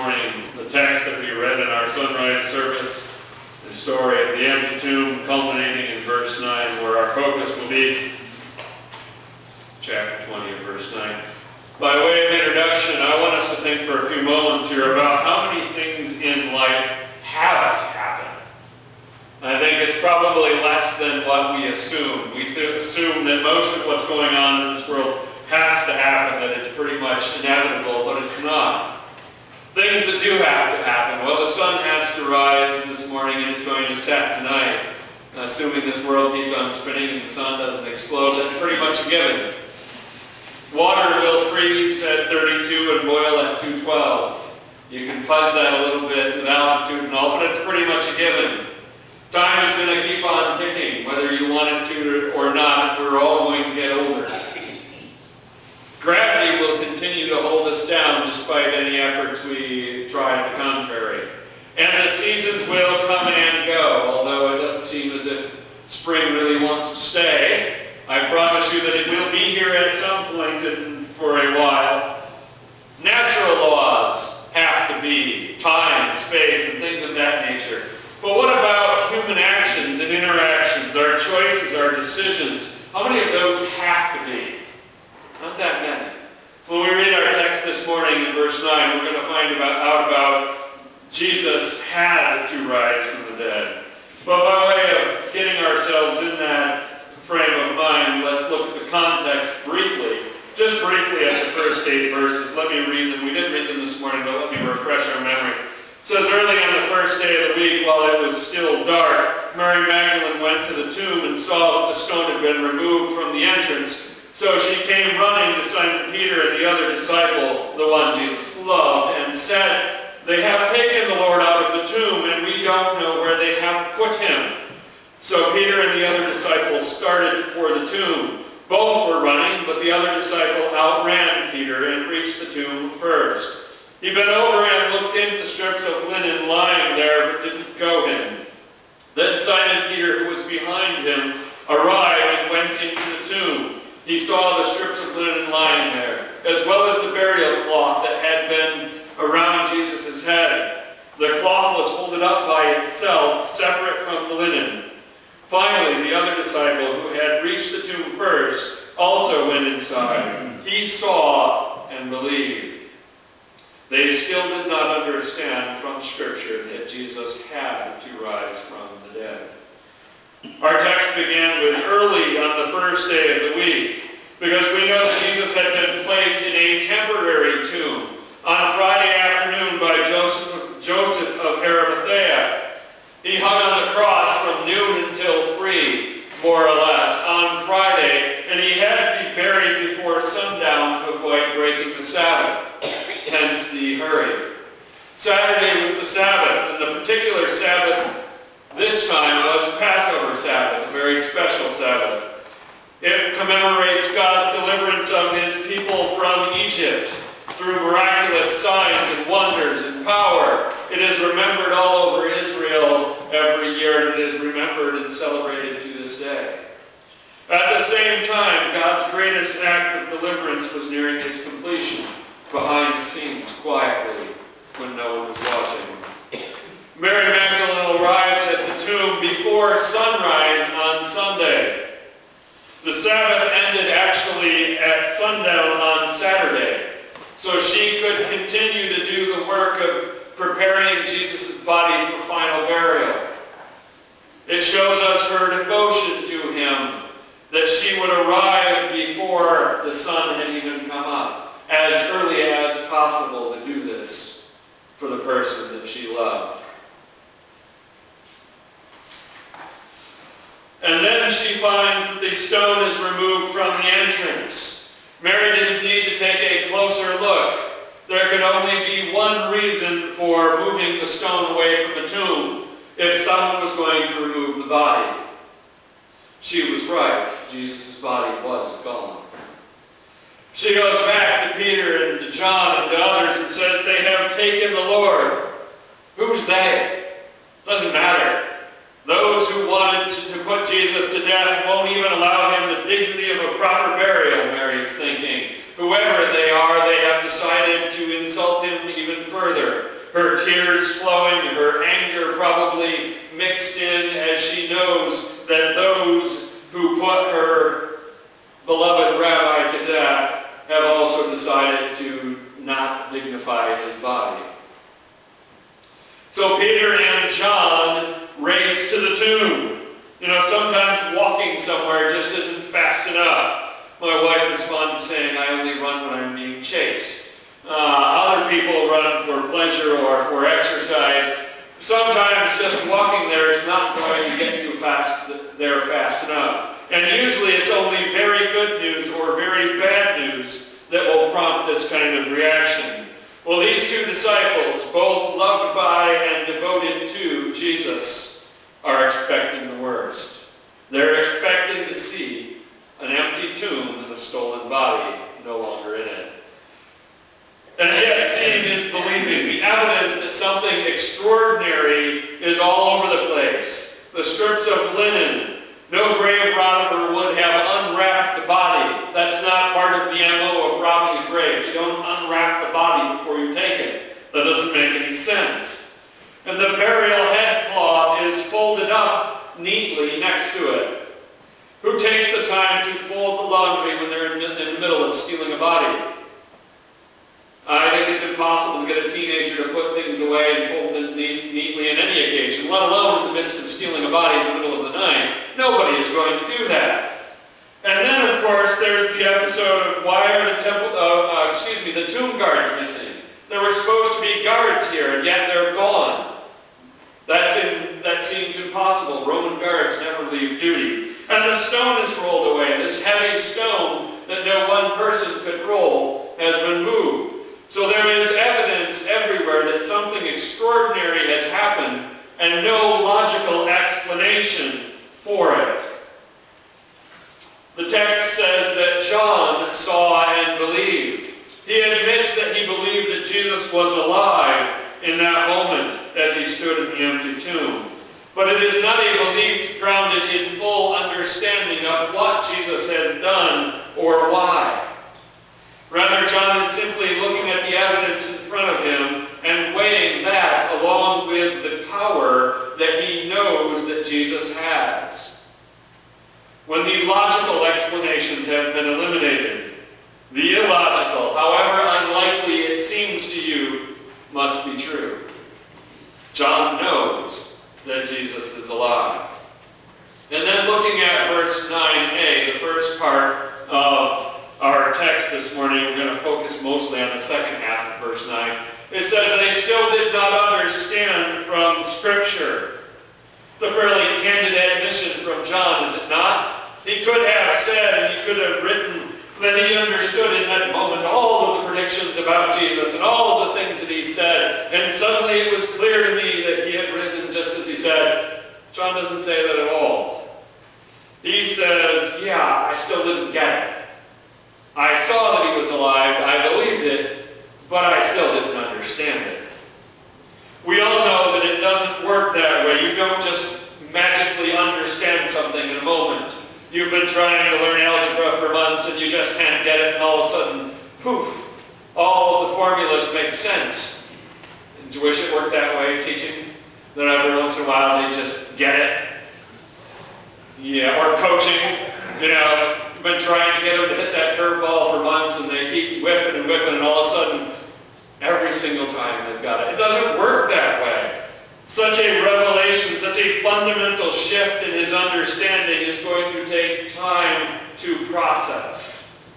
morning, the text that we read in our sunrise service, the story of the empty tomb, culminating in verse 9, where our focus will be chapter 20 and verse 9. By way of introduction, I want us to think for a few moments here about how many things in life have to happen. I think it's probably less than what we assume. We assume that most of what's going on in this world has to happen, that it's pretty much inevitable, but it's not. Things that do have to happen. Well, the sun has to rise this morning and it's going to set tonight. Assuming this world keeps on spinning and the sun doesn't explode, that's pretty much a given. Water will freeze at 32 and boil at 212. You can fudge that a little bit with altitude and all, but it's pretty much a given. Time is going to keep on ticking, whether you want it to or not. We're all going to get older. Gravity will continue to hold us down despite any efforts we try to the contrary. And the seasons will come and go, although it doesn't seem as if spring really wants to stay. I promise you that it will be here at some point and for a while. Natural laws have to be, time, space, and things of that nature. But what about human actions and interactions, our choices, our decisions? How many of those have to be? Not that many. When we read our text this morning in verse 9, we're going to find out about Jesus had to rise from the dead. But by way of getting ourselves in that frame of mind, let's look at the context briefly. Just briefly at the first 8 verses. Let me read them. We didn't read them this morning, but let me refresh our memory. It says, early on the first day of the week, while it was still dark, Mary Magdalene went to the tomb and saw that the stone had been removed from the entrance. So she came running to Simon Peter and the other disciple, the one Jesus loved, and said, "They have taken the Lord out of the tomb, and we don't know where they have put him." So Peter and the other disciple started for the tomb. Both were running, but the other disciple outran Peter and reached the tomb first. He bent over and looked into the strips of linen lying there, but didn't go in. Then Simon Peter, who was behind him, arrived and went into the tomb. He saw the strips of linen lying there, as well as the burial cloth that had been around Jesus' head. The cloth was folded up by itself, separate from the linen. Finally, the other disciple, who had reached the tomb first, also went inside. He saw and believed. They still did not understand from Scripture that Jesus had to rise from the dead. Our text began with early on the first day of the week, because we know that Jesus had been placed in a temporary tomb on Friday afternoon by Joseph of Arimathea. He hung on the cross from noon until 3, more or less, on Friday, and he had to be buried before sundown to avoid breaking the Sabbath, hence the hurry. Saturday was the Sabbath, and the particular Sabbath this time was Passover Sabbath, a very special Sabbath. It commemorates God's deliverance of his people from Egypt through miraculous signs and wonders and power. It is remembered all over Israel every year, and it is remembered and celebrated to this day. At the same time, God's greatest act of deliverance was nearing its completion, behind the scenes, quietly, when no one was watching. Mary Magdalene arrives at the tomb before sunrise on Sunday. The Sabbath ended actually at sundown on Saturday, so she could continue to do the work of preparing Jesus' body for final burial. It shows us her devotion to him, that she would arrive before the sun had even come up, as early as possible to do this for the person that she loved. And then she finds that the stone is removed from the entrance. Mary didn't need to take a closer look. There could only be one reason for moving the stone away from the tomb, if someone was going to remove the body. She was right. Jesus' body was gone. She goes back to Peter and to John and to others and says, "They have taken the Lord." Who's they? Doesn't matter. Those who wanted to put Jesus to death won't even allow him the dignity of a proper burial, Mary's thinking. Whoever they are, they have decided to insult him even further. her tears flowing, her anger probably mixed in, as she knows that those who put her beloved rabbi to death have also decided to not dignify his body. So Peter and John race to the tomb. You know, sometimes walking somewhere just isn't fast enough. My wife is fond of saying, I only run when I'm being chased. Other people run for pleasure or for exercise. Sometimes just walking there is not going to get you there fast enough. And usually it's only very good news or very bad news that will prompt this kind of reaction. Well, these two disciples, both loved by and devoted to Jesus, are expecting the worst. They're expecting to see an empty tomb and a stolen body no longer in it. And yet seeing is believing. The evidence that something extraordinary is all over the place. The strips of linen. No grave robber would have unwrapped the body. That's not part of the MO of robbing a grave. You don't unwrap the body before you take it. That doesn't make any sense. And the burial headcloth is folded up neatly next to it. Who takes the time to fold the laundry when they're in the middle of stealing a body? I think it's impossible to get a teenager to put things away and fold them neatly on any occasion, let alone in the midst of stealing a body in the middle of the night. Nobody is going to do that. And then, of course, there's the episode of why are the tomb guards missing? There were supposed to be guards here, and yet they're gone. That seems impossible. Roman guards never leave duty. And the stone is rolled away. This heavy stone that no one person could roll has been moved. So there is evidence everywhere that something extraordinary has happened and no logical explanation for it. The text says that John saw and believed. He admits that he believed that Jesus was alive in that moment as he stood in the empty tomb. But it is not a belief grounded in full understanding of what Jesus has done or why. Rather, John is simply looking at the evidence in front of him and weighing that along with the power that he knows that Jesus has. When the logical explanations have been eliminated, the illogical, however unlikely it seems to you, must be true. John knows that Jesus is alive. And then looking at verse 9a, the first part of our text this morning, we're going to focus mostly on the second half of verse 9. It says they still did not understand from Scripture. It's a fairly candid admission from John, is it not? He could have said and he could have written that he understood in that moment all of the predictions about Jesus and all of the things that he said. And suddenly it was clear to me that he had risen just as he said. John doesn't say that at all. He says, yeah, I still didn't get it. I saw that he was alive, I believed it, but I still didn't understand it. We all know that it doesn't work that way. You don't just magically understand something in a moment. You've been trying to learn algebra for months and you just can't get it, and all of a sudden, poof, all of the formulas make sense. And do you wish it worked that way, teaching? That every once in a while they just get it? Yeah, or coaching, you know. Been trying to get them to hit that curveball for months and they keep whiffing and whiffing, and all of a sudden every single time they've got it. It doesn't work that way. Such a revelation, such a fundamental shift in his understanding is going to take time to process.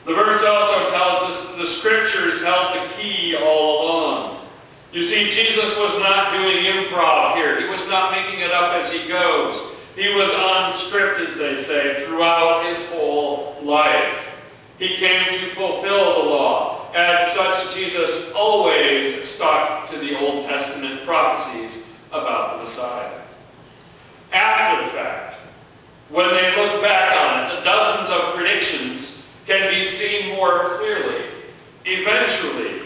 The verse also tells us that the Scriptures held the key all along. You see, Jesus was not doing improv here. He was not making it up as he goes. He was on script, as they say, throughout his whole life. He came to fulfill the law. As such, Jesus always stuck to the Old Testament prophecies about the Messiah. After the fact, when they look back on it, the dozens of predictions can be seen more clearly. Eventually,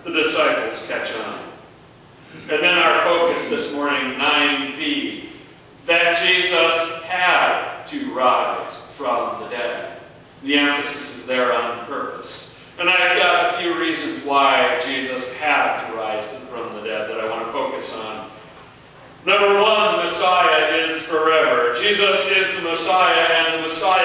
the disciples catch on. And then our focus this morning, 9b. That Jesus had to rise from the dead. The emphasis is there on purpose. And I've got a few reasons why Jesus had to rise from the dead that I want to focus on. Number one, the Messiah is forever. Jesus is the Messiah, and the Messiah